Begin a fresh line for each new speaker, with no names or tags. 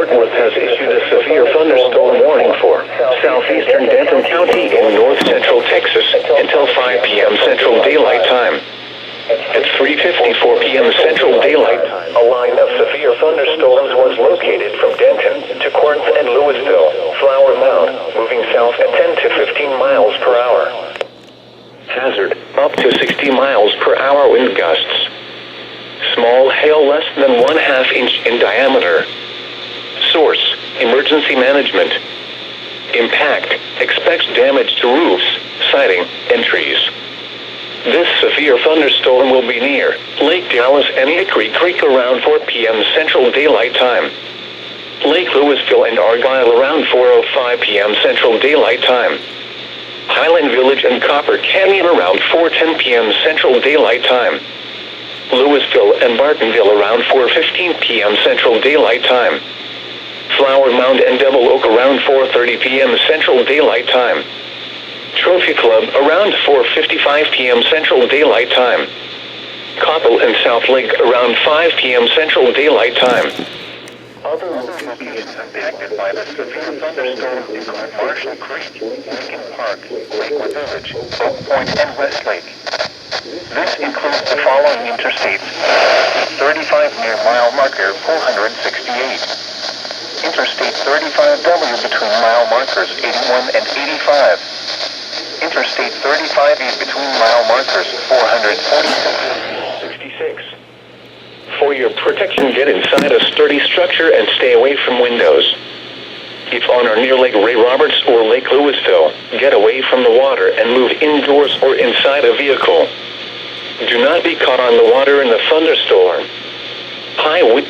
Fort Worth has issued a severe thunderstorm warning for southeastern Denton County in north-central Texas until 5 p.m. Central Daylight Time. At 3:54 p.m. Central Daylight Time, a line of severe thunderstorms was located from Denton to Corinth and Louisville, Flower Mound, moving south at 10 to 15 miles per hour. Hazard, up to 60 miles per hour wind gusts. Small hail less than 1/2 inch in diameter. Source, emergency management. Impact, expects damage to roofs, siding, and trees. This severe thunderstorm will be near Lake Dallas and Hickory Creek around 4 p.m. Central Daylight Time. Lake Louisville and Argyle around 4:05 p.m. Central Daylight Time. Highland Village and Copper Canyon around 4:10 p.m. Central Daylight Time. Louisville and Bartonville around 4:15 p.m. Central Daylight Time. Flower Mound and Devil Oak around 4:30 p.m. Central Daylight Time. Trophy Club around 4:55 p.m. Central Daylight Time. Coppell and South Lake around 5 p.m. Central Daylight Time. Other locations impacted by the severe thunderstorm include Marshall Creek, Lincoln Park, Lakewood Village, Oak Point, and Westlake. This includes the following interstates: 35 near mile marker 468. Interstate 35W between mile markers 81 and 85. Interstate 35E between mile markers 446 and 66. For your protection, get inside a sturdy structure and stay away from windows. If on or near Lake Ray Roberts or Lake Louisville, get away from the water and move indoors or inside a vehicle. Do not be caught on the water in the thunderstorm. High wind